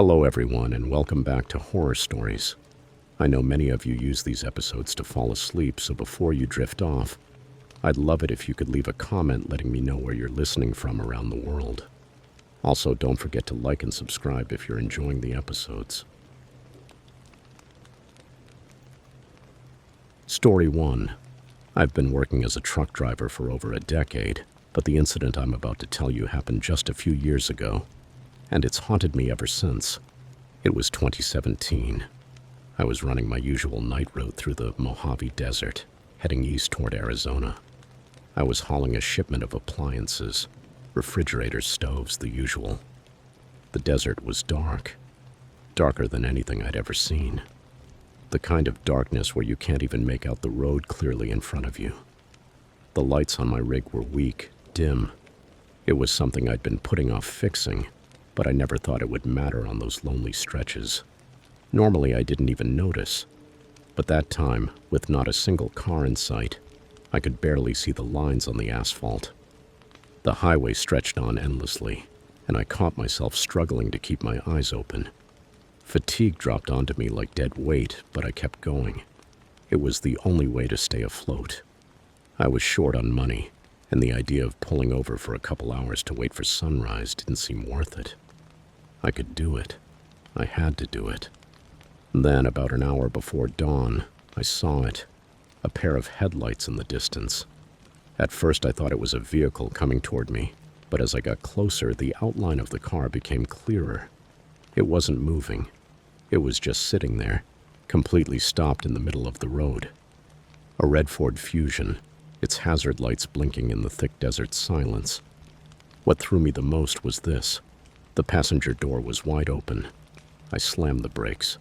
Hello, everyone, and welcome back to Horror Stories. I know many of you use these episodes to fall asleep, so before you drift off, I'd love it if you could leave a comment letting me know where you're listening from around the world. Also, don't forget to like and subscribe if you're enjoying the episodes. Story 1. I've been working as a truck driver for over a decade, but the incident I'm about to tell you happened just a few years ago, and it's haunted me ever since. It was 2017. I was running my usual night route through the Mojave Desert, heading east toward Arizona. I was hauling a shipment of appliances, refrigerators, stoves, the usual. The desert was dark, darker than anything I'd ever seen. The kind of darkness where you can't even make out the road clearly in front of you. The lights on my rig were weak, dim. It was something I'd been putting off fixing, but I never thought it would matter on those lonely stretches. Normally, I didn't even notice, but that time, with not a single car in sight, I could barely see the lines on the asphalt. The highway stretched on endlessly, and I caught myself struggling to keep my eyes open. Fatigue dropped onto me like dead weight, but I kept going. It was the only way to stay afloat. I was short on money, and the idea of pulling over for a couple hours to wait for sunrise didn't seem worth it. I could do it. I had to do it. Then, about an hour before dawn, I saw it, a pair of headlights in the distance. At first, I thought it was a vehicle coming toward me, but as I got closer, the outline of the car became clearer. It wasn't moving. It was just sitting there, completely stopped in the middle of the road. A red Ford Fusion, its hazard lights blinking in the thick desert silence. What threw me the most was this. The passenger door was wide open. I slammed the brakes.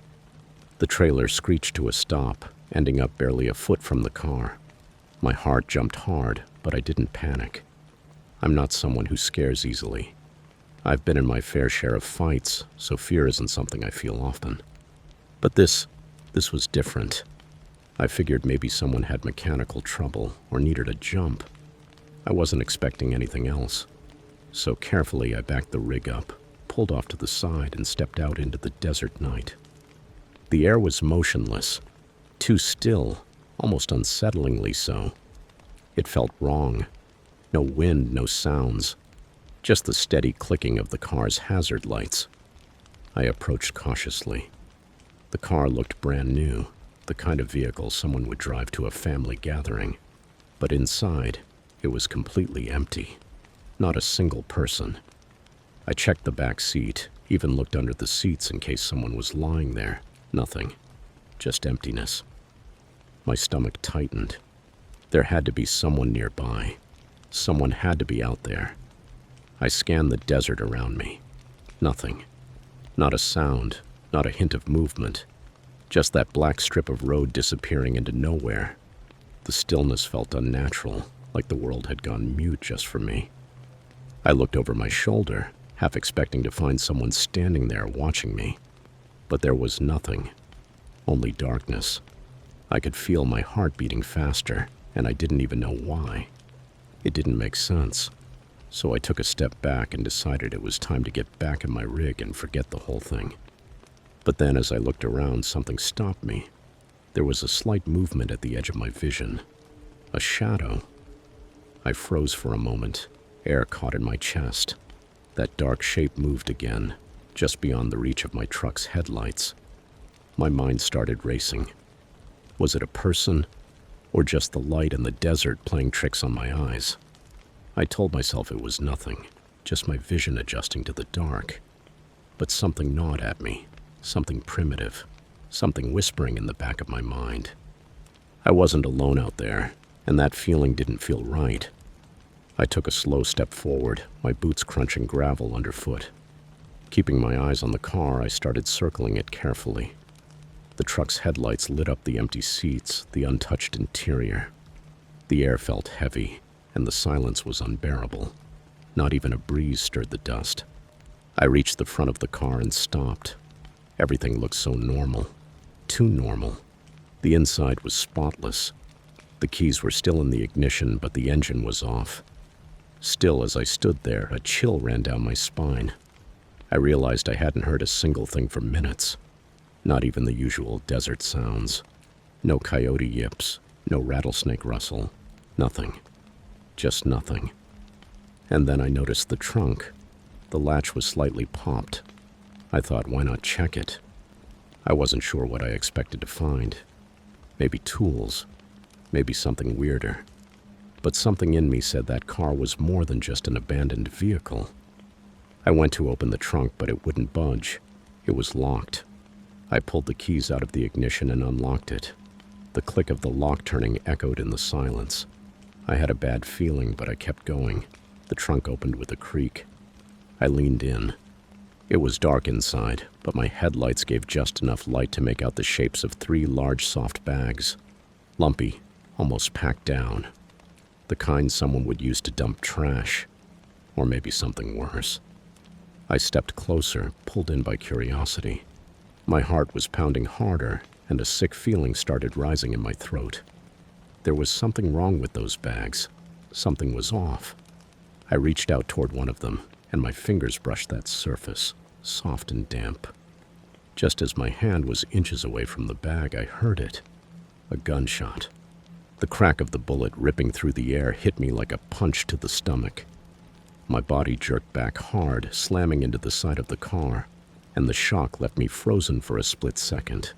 The trailer screeched to a stop, ending up barely a foot from the car. My heart jumped hard, but I didn't panic. I'm not someone who scares easily. I've been in my fair share of fights, so fear isn't something I feel often. But this was different. I figured maybe someone had mechanical trouble or needed a jump. I wasn't expecting anything else. So carefully I backed the rig up, pulled off to the side, and stepped out into the desert night. The air was motionless, too still, almost unsettlingly so. It felt wrong. No wind, no sounds. Just the steady clicking of the car's hazard lights. I approached cautiously. The car looked brand new, the kind of vehicle someone would drive to a family gathering. But inside, it was completely empty. Not a single person. I checked the back seat, even looked under the seats in case someone was lying there. Nothing. Just emptiness. My stomach tightened. There had to be someone nearby. Someone had to be out there. I scanned the desert around me. Nothing. Not a sound, not a hint of movement. Just that black strip of road disappearing into nowhere. The stillness felt unnatural, like the world had gone mute just for me. I looked over my shoulder, half expecting to find someone standing there watching me. But there was nothing. Only darkness. I could feel my heart beating faster, and I didn't even know why. It didn't make sense. So I took a step back and decided it was time to get back in my rig and forget the whole thing. But then as I looked around, something stopped me. There was a slight movement at the edge of my vision. A shadow. I froze for a moment. Air caught in my chest. That dark shape moved again, just beyond the reach of my truck's headlights. My mind started racing. Was it a person, or just the light in the desert playing tricks on my eyes? I told myself it was nothing, just my vision adjusting to the dark. But something gnawed at me, something primitive, something whispering in the back of my mind. I wasn't alone out there, and that feeling didn't feel right. I took a slow step forward, my boots crunching gravel underfoot. Keeping my eyes on the car, I started circling it carefully. The truck's headlights lit up the empty seats, the untouched interior. The air felt heavy, and the silence was unbearable. Not even a breeze stirred the dust. I reached the front of the car and stopped. Everything looked so normal. Too normal. The inside was spotless. The keys were still in the ignition, but the engine was off. Still, as I stood there, a chill ran down my spine. I realized I hadn't heard a single thing for minutes. Not even the usual desert sounds. No coyote yips, no rattlesnake rustle. Nothing. Just nothing. And then I noticed the trunk. The latch was slightly popped. I thought, why not check it? I wasn't sure what I expected to find. Maybe tools. Maybe something weirder. But something in me said that car was more than just an abandoned vehicle. I went to open the trunk, but it wouldn't budge. It was locked. I pulled the keys out of the ignition and unlocked it. The click of the lock turning echoed in the silence. I had a bad feeling, but I kept going. The trunk opened with a creak. I leaned in. It was dark inside, but my headlights gave just enough light to make out the shapes of 3 large soft bags. Lumpy, almost packed down. The kind someone would use to dump trash. Or maybe something worse. I stepped closer, pulled in by curiosity. My heart was pounding harder, and a sick feeling started rising in my throat. There was something wrong with those bags. Something was off. I reached out toward one of them, and my fingers brushed that surface, soft and damp. Just as my hand was inches away from the bag, I heard it. A gunshot. The crack of the bullet ripping through the air hit me like a punch to the stomach. My body jerked back hard, slamming into the side of the car, and the shock left me frozen for a split second.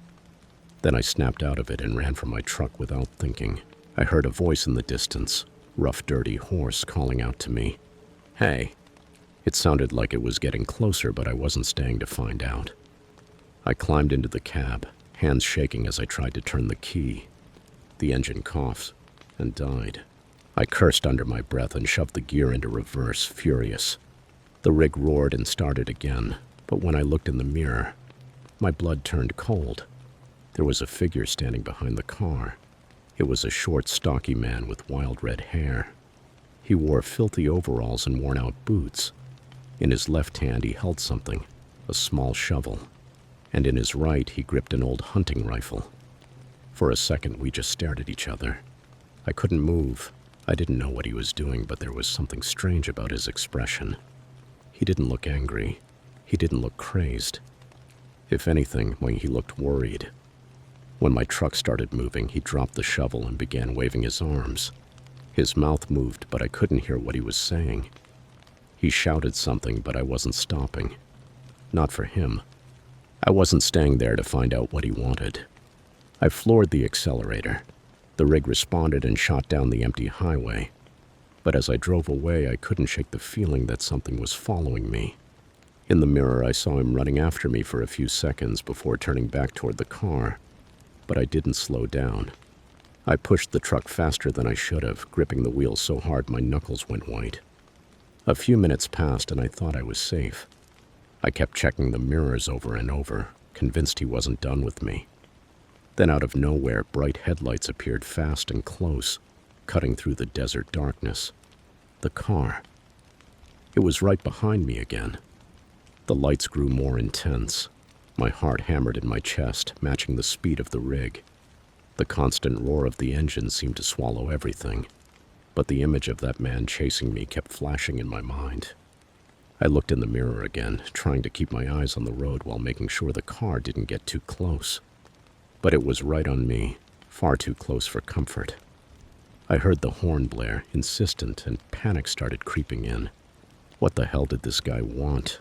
Then I snapped out of it and ran for my truck without thinking. I heard a voice in the distance, rough, dirty, hoarse, calling out to me. Hey. It sounded like it was getting closer, but I wasn't staying to find out. I climbed into the cab, hands shaking as I tried to turn the key. The engine coughed and died. I cursed under my breath and shoved the gear into reverse, furious. The rig roared and started again, but when I looked in the mirror, my blood turned cold. There was a figure standing behind the car. It was a short, stocky man with wild red hair. He wore filthy overalls and worn-out boots. In his left hand he held something, a small shovel, and in his right he gripped an old hunting rifle. For a second we just stared at each other. I couldn't move. I didn't know what he was doing, but there was something strange about his expression. He didn't look angry. He didn't look crazed. If anything, he looked worried. When my truck started moving, he dropped the shovel and began waving his arms. His mouth moved, but I couldn't hear what he was saying. He shouted something, but I wasn't stopping. Not for him. I wasn't staying there to find out what he wanted. I floored the accelerator. The rig responded and shot down the empty highway. But as I drove away, I couldn't shake the feeling that something was following me. In the mirror, I saw him running after me for a few seconds before turning back toward the car. But I didn't slow down. I pushed the truck faster than I should have, gripping the wheel so hard my knuckles went white. A few minutes passed and I thought I was safe. I kept checking the mirrors over and over, convinced he wasn't done with me. Then out of nowhere, bright headlights appeared fast and close, cutting through the desert darkness. The car. It was right behind me again. The lights grew more intense. My heart hammered in my chest, matching the speed of the rig. The constant roar of the engine seemed to swallow everything. But the image of that man chasing me kept flashing in my mind. I looked in the mirror again, trying to keep my eyes on the road while making sure the car didn't get too close. But it was right on me, far too close for comfort. I heard the horn blare, insistent, and panic started creeping in. What the hell did this guy want?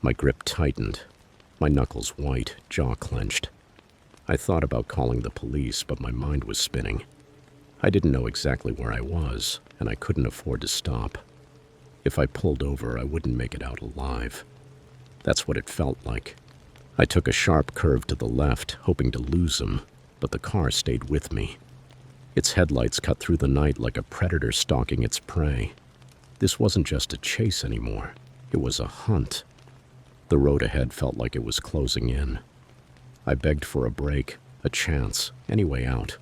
My grip tightened, my knuckles white, jaw clenched. I thought about calling the police, but my mind was spinning. I didn't know exactly where I was, and I couldn't afford to stop. If I pulled over, I wouldn't make it out alive. That's what it felt like. I took a sharp curve to the left, hoping to lose him, but the car stayed with me. Its headlights cut through the night like a predator stalking its prey. This wasn't just a chase anymore. It was a hunt. The road ahead felt like it was closing in. I begged for a break, a chance, any way out.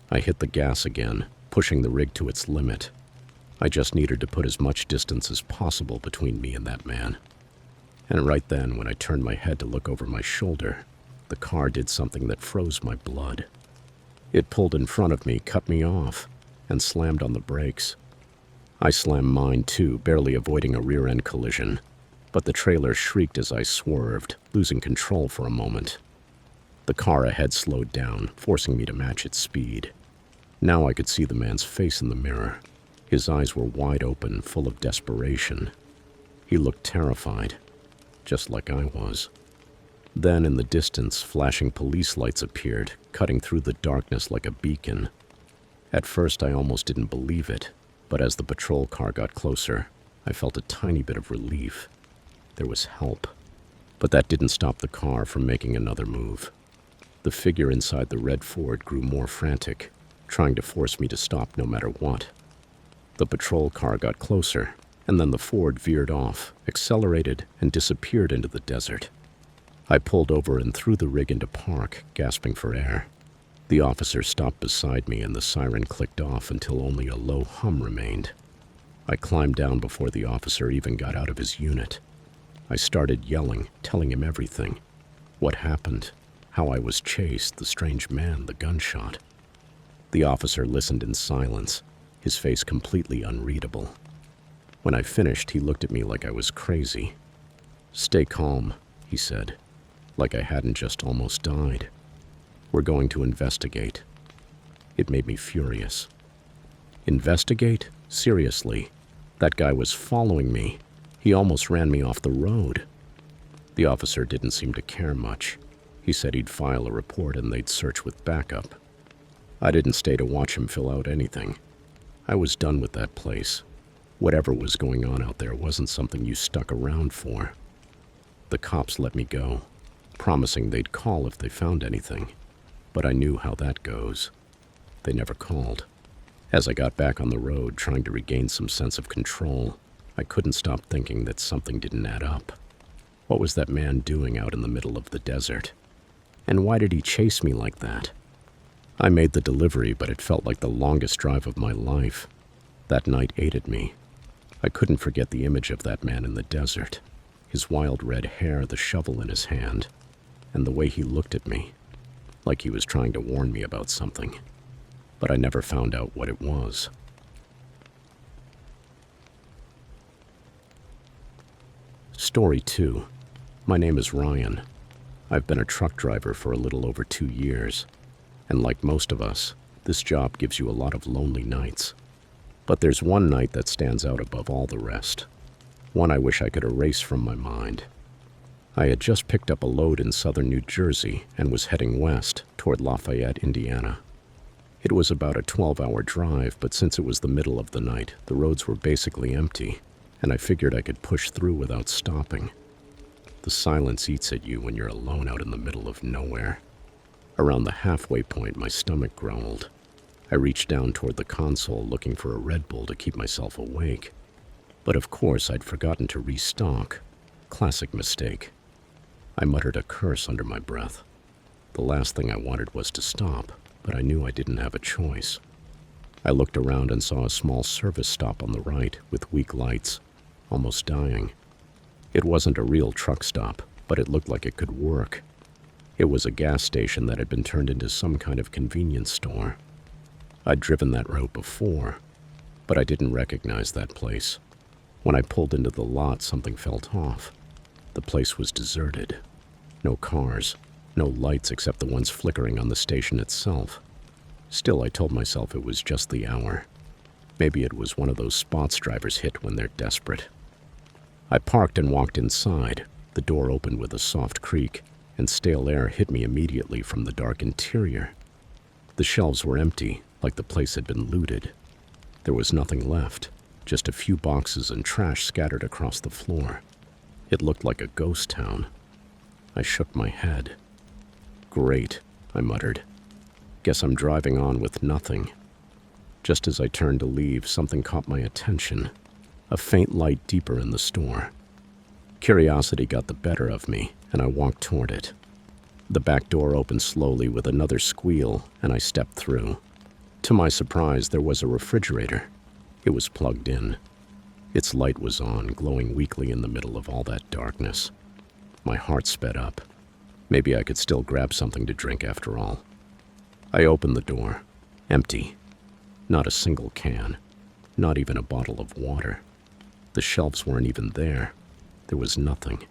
I hit the gas again, pushing the rig to its limit. I just needed to put as much distance as possible between me and that man. And right then, when I turned my head to look over my shoulder, the car did something that froze my blood. It pulled in front of me, cut me off, and slammed on the brakes. I slammed mine too, barely avoiding a rear-end collision. but the trailer shrieked as I swerved, losing control for a moment. The car ahead slowed down, forcing me to match its speed. Now I could see the man's face in the mirror. His eyes were wide open, full of desperation. He looked terrified, just like I was. Then, in the distance, flashing police lights appeared, cutting through the darkness like a beacon. At first, I almost didn't believe it, but as the patrol car got closer, I felt a tiny bit of relief. There was help. But that didn't stop the car from making another move. The figure inside the red Ford grew more frantic, trying to force me to stop no matter what. The patrol car got closer, and then the Ford veered off, accelerated, and disappeared into the desert. I pulled over and threw the rig into park, gasping for air. The officer stopped beside me and the siren clicked off until only a low hum remained. I climbed down before the officer even got out of his unit. I started yelling, telling him everything. What happened, how I was chased, the strange man, the gunshot. The officer listened in silence, his face completely unreadable. When I finished, he looked at me like I was crazy. "Stay calm," he said, like I hadn't just almost died. "We're going to investigate." It made me furious. Investigate? Seriously? That guy was following me. He almost ran me off the road. The officer didn't seem to care much. He said he'd file a report and they'd search with backup. I didn't stay to watch him fill out anything. I was done with that place. Whatever was going on out there wasn't something you stuck around for. The cops let me go, promising they'd call if they found anything. But I knew how that goes. They never called. As I got back on the road, trying to regain some sense of control, I couldn't stop thinking that something didn't add up. What was that man doing out in the middle of the desert? And why did he chase me like that? I made the delivery, but it felt like the longest drive of my life. That night ate at me. I couldn't forget the image of that man in the desert, his wild red hair, the shovel in his hand, and the way he looked at me, like he was trying to warn me about something. But I never found out what it was. Story 2. My name is Ryan. I've been a truck driver for a little over 2 years, and like most of us, this job gives you a lot of lonely nights. But there's one night that stands out above all the rest, one I wish I could erase from my mind. I had just picked up a load in southern New Jersey and was heading west toward Lafayette, Indiana. It was about a 12-hour drive, but since it was the middle of the night, the roads were basically empty, and I figured I could push through without stopping. The silence eats at you when you're alone out in the middle of nowhere. Around the halfway point, my stomach growled. I reached down toward the console looking for a Red Bull to keep myself awake. But of course, I'd forgotten to restock. Classic mistake. I muttered a curse under my breath. The last thing I wanted was to stop, but I knew I didn't have a choice. I looked around and saw a small service stop on the right with weak lights, almost dying. It wasn't a real truck stop, but it looked like it could work. It was a gas station that had been turned into some kind of convenience store. I'd driven that route before, but I didn't recognize that place. When I pulled into the lot, something felt off. The place was deserted. No cars, no lights except the ones flickering on the station itself. Still, I told myself it was just the hour. Maybe it was one of those spots drivers hit when they're desperate. I parked and walked inside. The door opened with a soft creak, and stale air hit me immediately from the dark interior. The shelves were empty, like the place had been looted. There was nothing left, just a few boxes and trash scattered across the floor. It looked like a ghost town. I shook my head. "Great," I muttered. "Guess I'm driving on with nothing." Just as I turned to leave, something caught my attention. A faint light deeper in the store. Curiosity got the better of me, and I walked toward it. The back door opened slowly with another squeal, and I stepped through. To my surprise, there was a refrigerator. It was plugged in. Its light was on, glowing weakly in the middle of all that darkness. My heart sped up. Maybe I could still grab something to drink after all. I opened the door. Empty. Not a single can. Not even a bottle of water. The shelves weren't even there. There was nothing,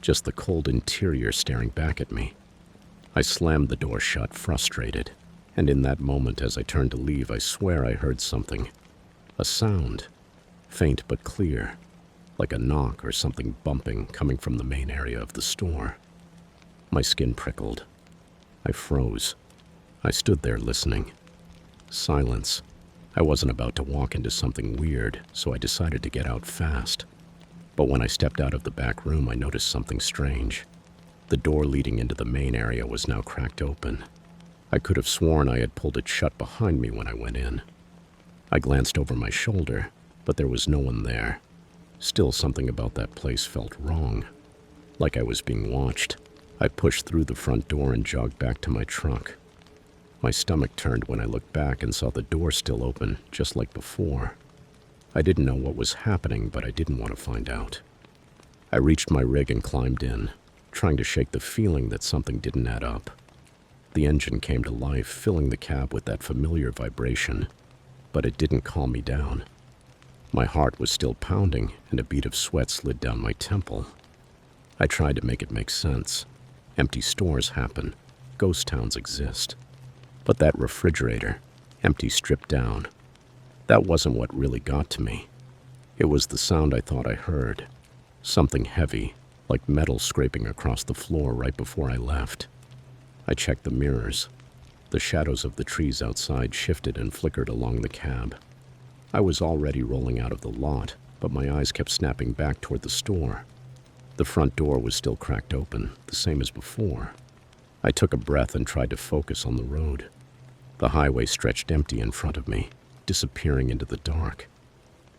just the cold interior staring back at me. I slammed the door shut, frustrated, and in that moment as I turned to leave, I swear I heard something. A sound, faint but clear, like a knock or something bumping coming from the main area of the store. My skin prickled. I froze. I stood there listening. Silence. I wasn't about to walk into something weird, so I decided to get out fast. But when I stepped out of the back room, I noticed something strange. The door leading into the main area was now cracked open. I could have sworn I had pulled it shut behind me when I went in. I glanced over my shoulder, but there was no one there. Still, something about that place felt wrong, like I was being watched. I pushed through the front door and jogged back to my truck. My stomach turned when I looked back and saw the door still open, just like before. I didn't know what was happening, but I didn't want to find out. I reached my rig and climbed in, trying to shake the feeling that something didn't add up. The engine came to life, filling the cab with that familiar vibration, but it didn't calm me down. My heart was still pounding, and a bead of sweat slid down my temple. I tried to make it make sense. Empty stores happen. Ghost towns exist. But that refrigerator, empty, stripped down, that wasn't what really got to me. It was the sound I thought I heard. Something heavy, like metal scraping across the floor right before I left. I checked the mirrors. The shadows of the trees outside shifted and flickered along the cab. I was already rolling out of the lot, but my eyes kept snapping back toward the store. The front door was still cracked open, the same as before. I took a breath and tried to focus on the road. The highway stretched empty in front of me, disappearing into the dark.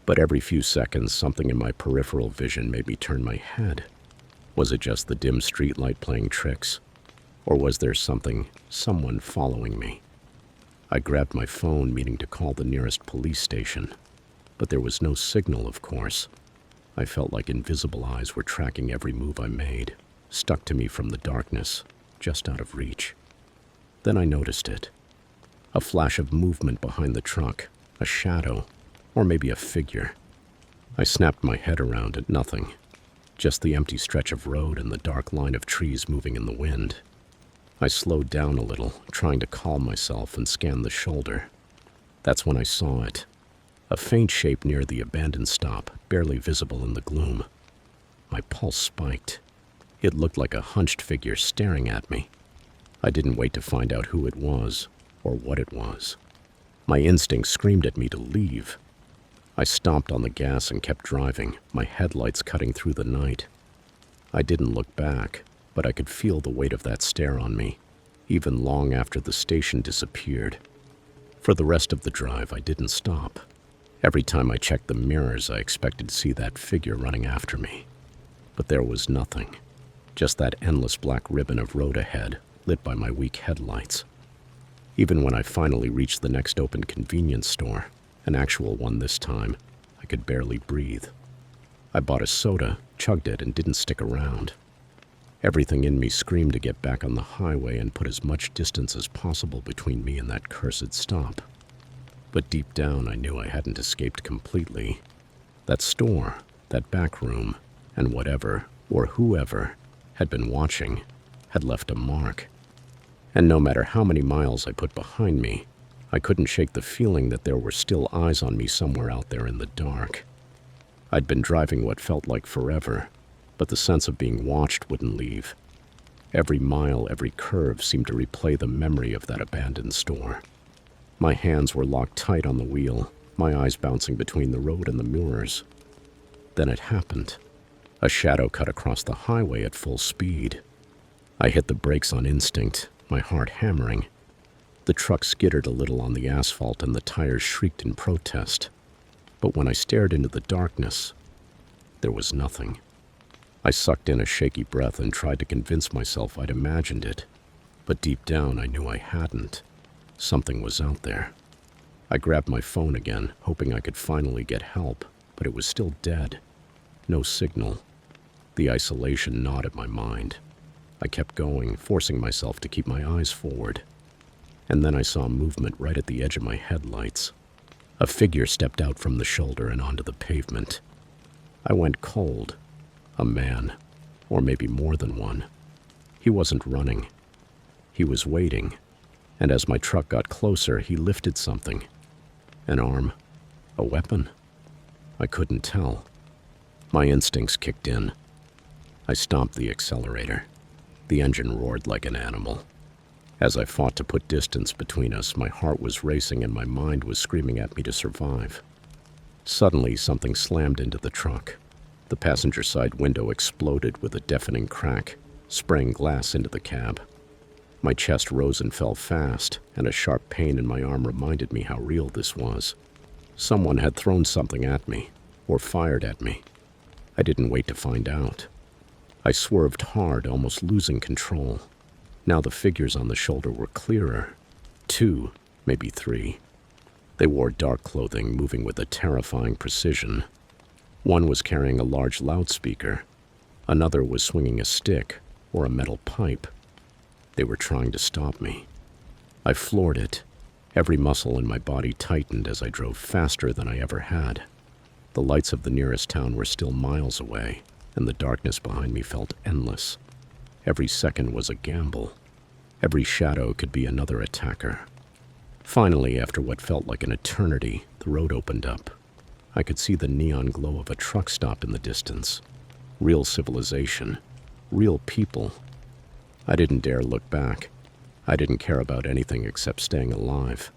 But every few seconds, something in my peripheral vision made me turn my head. Was it just the dim streetlight playing tricks? Or was there someone following me? I grabbed my phone, meaning to call the nearest police station. But there was no signal, of course. I felt like invisible eyes were tracking every move I made, stuck to me from the darkness, just out of reach. Then I noticed it. A flash of movement behind the truck, a shadow, or maybe a figure. I snapped my head around at nothing, just the empty stretch of road and the dark line of trees moving in the wind. I slowed down a little, trying to calm myself and scan the shoulder. That's when I saw it. A faint shape near the abandoned stop, barely visible in the gloom. My pulse spiked. It looked like a hunched figure staring at me. I didn't wait to find out who it was or what it was. My instinct screamed at me to leave. I stomped on the gas and kept driving, my headlights cutting through the night. I didn't look back, but I could feel the weight of that stare on me, even long after the station disappeared. For the rest of the drive, I didn't stop. Every time I checked the mirrors, I expected to see that figure running after me. But there was nothing, just that endless black ribbon of road ahead, lit by my weak headlights. Even when I finally reached the next open convenience store, an actual one this time, I could barely breathe. I bought a soda, chugged it, and didn't stick around. Everything in me screamed to get back on the highway and put as much distance as possible between me and that cursed stop. But deep down, I knew I hadn't escaped completely. That store, that back room, and whatever, or whoever, had been watching, had left a mark. And no matter how many miles I put behind me, I couldn't shake the feeling that there were still eyes on me somewhere out there in the dark. I'd been driving what felt like forever, but the sense of being watched wouldn't leave. Every mile, every curve seemed to replay the memory of that abandoned store. My hands were locked tight on the wheel, my eyes bouncing between the road and the mirrors. Then it happened. A shadow cut across the highway at full speed. I hit the brakes on instinct, my heart hammering. The truck skittered a little on the asphalt and the tires shrieked in protest. But when I stared into the darkness, there was nothing. I sucked in a shaky breath and tried to convince myself I'd imagined it. But deep down, I knew I hadn't. Something was out there. I grabbed my phone again, hoping I could finally get help, but it was still dead. No signal. The isolation gnawed at my mind. I kept going, forcing myself to keep my eyes forward. And then I saw movement right at the edge of my headlights. A figure stepped out from the shoulder and onto the pavement. I went cold. A man, or maybe more than one. He wasn't running. He was waiting, and as my truck got closer, he lifted something. An arm? A weapon? I couldn't tell. My instincts kicked in. I stomped the accelerator. The engine roared like an animal. As I fought to put distance between us, my heart was racing and my mind was screaming at me to survive. Suddenly, something slammed into the truck. The passenger side window exploded with a deafening crack, spraying glass into the cab. My chest rose and fell fast, and a sharp pain in my arm reminded me how real this was. Someone had thrown something at me, or fired at me. I didn't wait to find out. I swerved hard, almost losing control. Now the figures on the shoulder were clearer. 2, maybe 3. They wore dark clothing, moving with a terrifying precision. One was carrying a large loudspeaker. Another was swinging a stick or a metal pipe. They were trying to stop me. I floored it. Every muscle in my body tightened as I drove faster than I ever had. The lights of the nearest town were still miles away, and the darkness behind me felt endless. Every second was a gamble. Every shadow could be another attacker. Finally, after what felt like an eternity, the road opened up. I could see the neon glow of a truck stop in the distance. Real civilization. Real people. I didn't dare look back. I didn't care about anything except staying alive.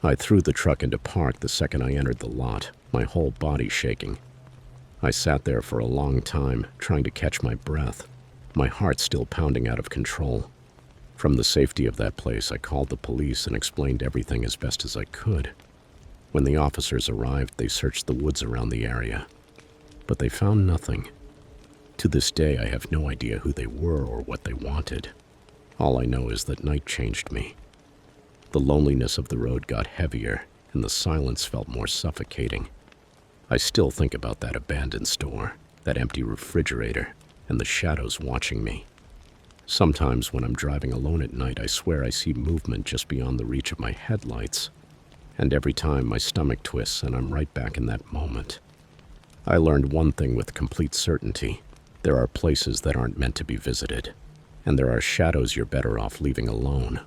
I threw the truck into park the second I entered the lot, my whole body shaking. I sat there for a long time, trying to catch my breath, my heart still pounding out of control. From the safety of that place, I called the police and explained everything as best as I could. When the officers arrived, they searched the woods around the area, but they found nothing. To this day, I have no idea who they were or what they wanted. All I know is that night changed me. The loneliness of the road got heavier, and the silence felt more suffocating. I still think about that abandoned store, that empty refrigerator, and the shadows watching me. Sometimes when I'm driving alone at night, I swear I see movement just beyond the reach of my headlights. And every time my stomach twists and I'm right back in that moment. I learned one thing with complete certainty. There are places that aren't meant to be visited, and there are shadows you're better off leaving alone.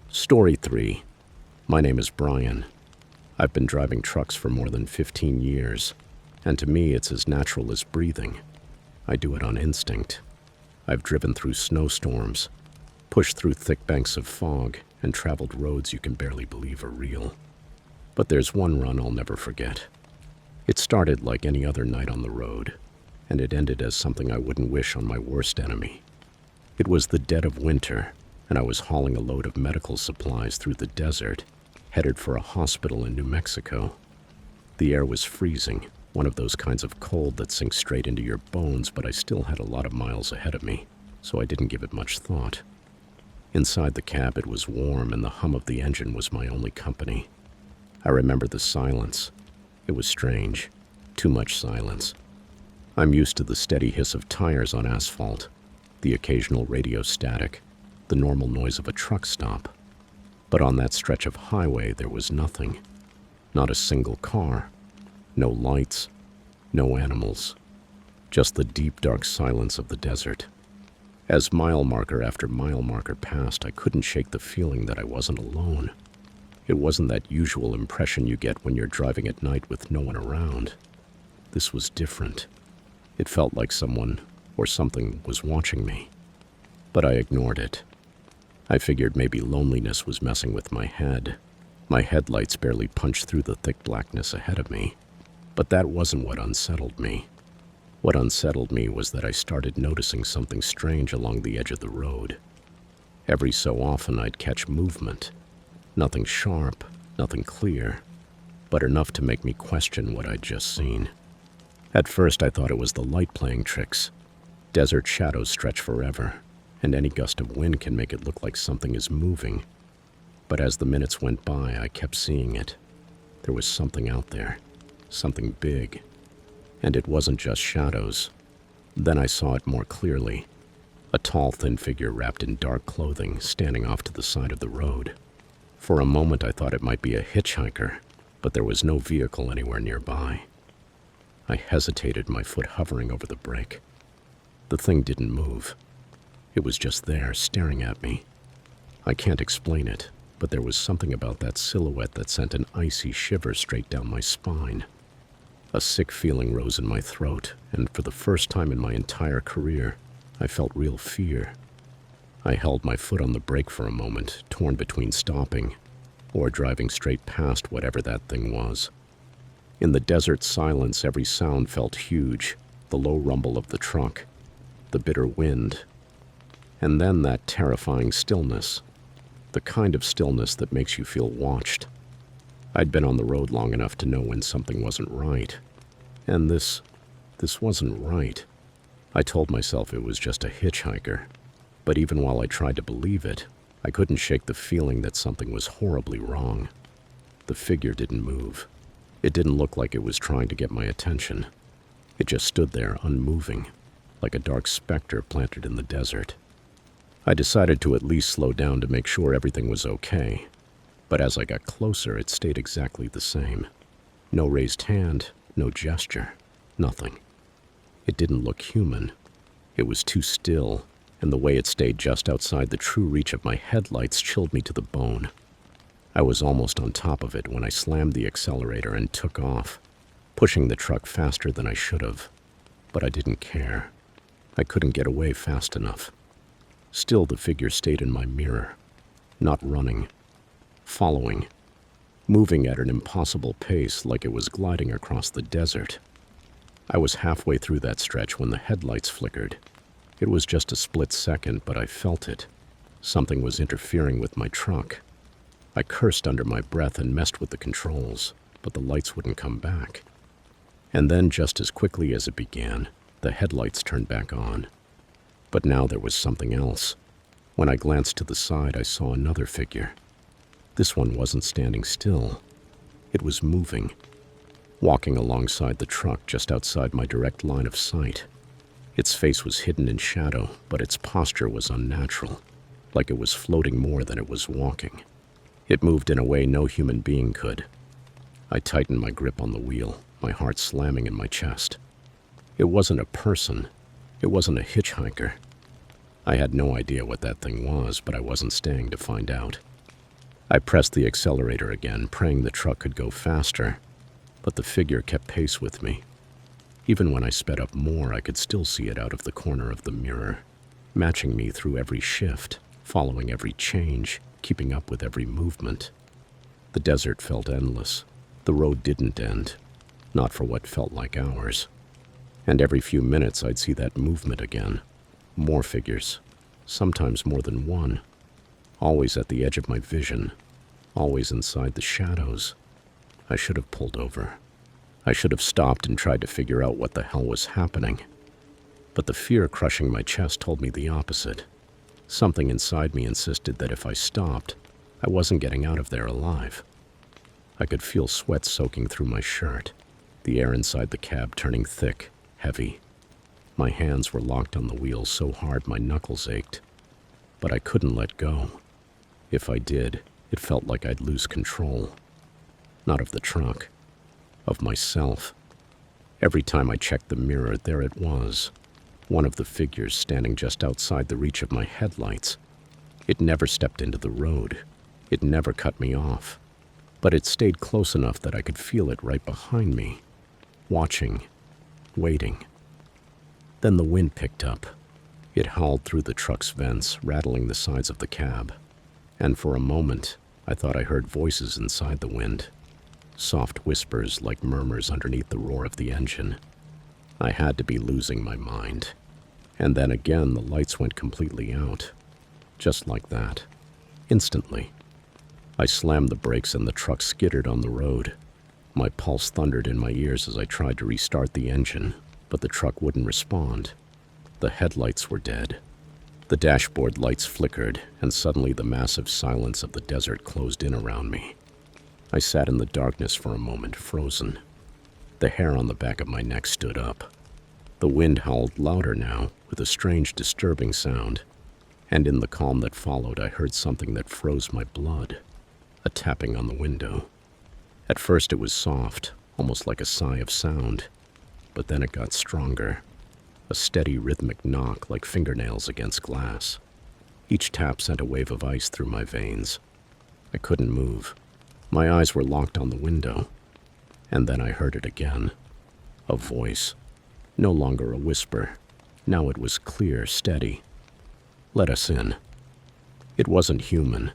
Story 3. My name is Brian. I've been driving trucks for more than 15 years, and to me it's as natural as breathing. I do it on instinct. I've driven through snowstorms, pushed through thick banks of fog, and traveled roads you can barely believe are real. But there's one run I'll never forget. It started like any other night on the road, and it ended as something I wouldn't wish on my worst enemy. It was the dead of winter, and I was hauling a load of medical supplies through the desert, headed for a hospital in New Mexico. The air was freezing, one of those kinds of cold that sinks straight into your bones, but I still had a lot of miles ahead of me, so I didn't give it much thought. Inside the cab it was warm, and the hum of the engine was my only company. I remember the silence. It was strange. Too much silence. I'm used to the steady hiss of tires on asphalt, the occasional radio static, the normal noise of a truck stop. But on that stretch of highway there was nothing. Not a single car. No lights. No animals. Just the deep, dark silence of the desert. As mile marker after mile marker passed, I couldn't shake the feeling that I wasn't alone. It wasn't that usual impression you get when you're driving at night with no one around. This was different. It felt like someone or something was watching me. But I ignored it. I figured maybe loneliness was messing with my head. My headlights barely punched through the thick blackness ahead of me. But that wasn't what unsettled me. What unsettled me was that I started noticing something strange along the edge of the road. Every so often I'd catch movement. Nothing sharp, nothing clear, but enough to make me question what I'd just seen. At first I thought it was the light playing tricks. Desert shadows stretch forever, and any gust of wind can make it look like something is moving. But as the minutes went by, I kept seeing it. There was something out there, something big. And it wasn't just shadows. Then I saw it more clearly. A tall, thin figure wrapped in dark clothing, standing off to the side of the road. For a moment I thought it might be a hitchhiker, but there was no vehicle anywhere nearby. I hesitated, my foot hovering over the brake. The thing didn't move. It was just there, staring at me. I can't explain it, but there was something about that silhouette that sent an icy shiver straight down my spine. A sick feeling rose in my throat, and for the first time in my entire career, I felt real fear. I held my foot on the brake for a moment, torn between stopping or driving straight past whatever that thing was. In the desert silence, every sound felt huge, the low rumble of the truck, the bitter wind, and then that terrifying stillness, the kind of stillness that makes you feel watched. I'd been on the road long enough to know when something wasn't right, and this wasn't right. I told myself it was just a hitchhiker, but even while I tried to believe it, I couldn't shake the feeling that something was horribly wrong. The figure didn't move. It didn't look like it was trying to get my attention. It just stood there, unmoving, like a dark specter planted in the desert. I decided to at least slow down to make sure everything was okay, but as I got closer, it stayed exactly the same. No raised hand, no gesture, nothing. It didn't look human. It was too still, and the way it stayed just outside the true reach of my headlights chilled me to the bone. I was almost on top of it when I slammed the accelerator and took off, pushing the truck faster than I should have. But I didn't care. I couldn't get away fast enough. Still, the figure stayed in my mirror, not running, following, moving at an impossible pace like it was gliding across the desert. I was halfway through that stretch when the headlights flickered. It was just a split second, but I felt it. Something was interfering with my truck. I cursed under my breath and messed with the controls, but the lights wouldn't come back. And then, just as quickly as it began, the headlights turned back on. But now there was something else. When I glanced to the side, I saw another figure. This one wasn't standing still. It was moving, walking alongside the truck just outside my direct line of sight. Its face was hidden in shadow, but its posture was unnatural, like it was floating more than it was walking. It moved in a way no human being could. I tightened my grip on the wheel, my heart slamming in my chest. It wasn't a person. It wasn't a hitchhiker. I had no idea what that thing was, but I wasn't staying to find out. I pressed the accelerator again, praying the truck could go faster, but the figure kept pace with me. Even when I sped up more, I could still see it out of the corner of the mirror, matching me through every shift, following every change, keeping up with every movement. The desert felt endless. The road didn't end, not for what felt like hours. And every few minutes I'd see that movement again. More figures, sometimes more than one. Always at the edge of my vision, always inside the shadows. I should have pulled over. I should have stopped and tried to figure out what the hell was happening. But the fear crushing my chest told me the opposite. Something inside me insisted that if I stopped, I wasn't getting out of there alive. I could feel sweat soaking through my shirt, the air inside the cab turning thick, heavy. My hands were locked on the wheel so hard my knuckles ached. But I couldn't let go. If I did, it felt like I'd lose control. Not of the truck, of myself. Every time I checked the mirror, there it was, one of the figures standing just outside the reach of my headlights. It never stepped into the road. It never cut me off. But it stayed close enough that I could feel it right behind me, watching, waiting. Then the wind picked up. It howled through the truck's vents, rattling the sides of the cab. And for a moment, I thought I heard voices inside the wind. Soft whispers like murmurs underneath the roar of the engine. I had to be losing my mind. And then again, the lights went completely out. Just like that. Instantly. I slammed the brakes and the truck skittered on the road. My pulse thundered in my ears as I tried to restart the engine, but the truck wouldn't respond. The headlights were dead. The dashboard lights flickered, and suddenly the massive silence of the desert closed in around me. I sat in the darkness for a moment, frozen. The hair on the back of my neck stood up. The wind howled louder now, with a strange, disturbing sound. And in the calm that followed, I heard something that froze my blood. A tapping on the window. At first it was soft, almost like a sigh of sound. but then it got stronger. A steady rhythmic knock like fingernails against glass. Each tap sent a wave of ice through my veins. I couldn't move. My eyes were locked on the window. And then I heard it again. A voice. No longer a whisper. Now it was clear, steady. Let us in. It wasn't human.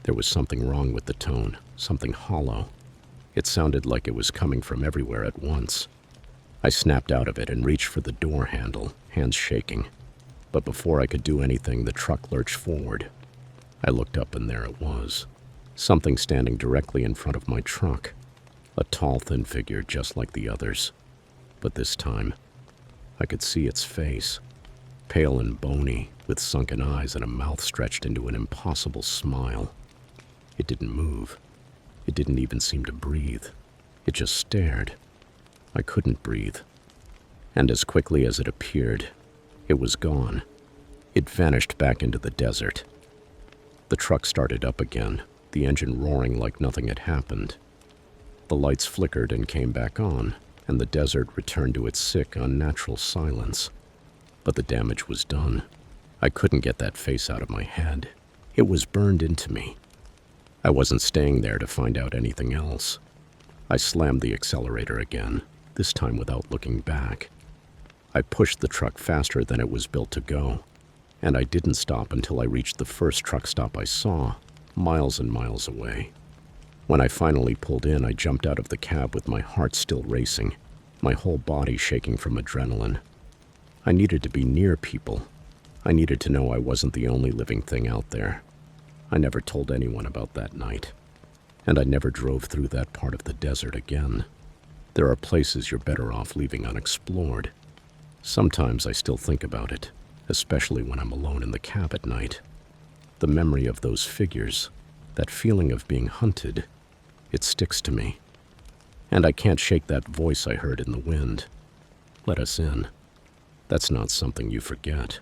There was something wrong with the tone, something hollow. It sounded like it was coming from everywhere at once. I snapped out of it and reached for the door handle, hands shaking. But before I could do anything, the truck lurched forward. I looked up and there it was. Something standing directly in front of my truck. A tall, thin figure just like the others. But this time, I could see its face. Pale and bony, with sunken eyes and a mouth stretched into an impossible smile. It didn't move. It didn't even seem to breathe. It just stared. I couldn't breathe. And as quickly as it appeared, it was gone. It vanished back into the desert. The truck started up again, the engine roaring like nothing had happened. The lights flickered and came back on, and the desert returned to its sick, unnatural silence. But the damage was done. I couldn't get that face out of my head. It was burned into me. I wasn't staying there to find out anything else. I slammed the accelerator again, this time without looking back. I pushed the truck faster than it was built to go, and I didn't stop until I reached the first truck stop I saw, miles and miles away. When I finally pulled in, I jumped out of the cab with my heart still racing, my whole body shaking from adrenaline. I needed to be near people. I needed to know I wasn't the only living thing out there. I never told anyone about that night, and I never drove through that part of the desert again. There are places you're better off leaving unexplored. Sometimes I still think about it, especially when I'm alone in the cab at night. The memory of those figures, that feeling of being hunted, it sticks to me. And I can't shake that voice I heard in the wind. Let us in. That's not something you forget.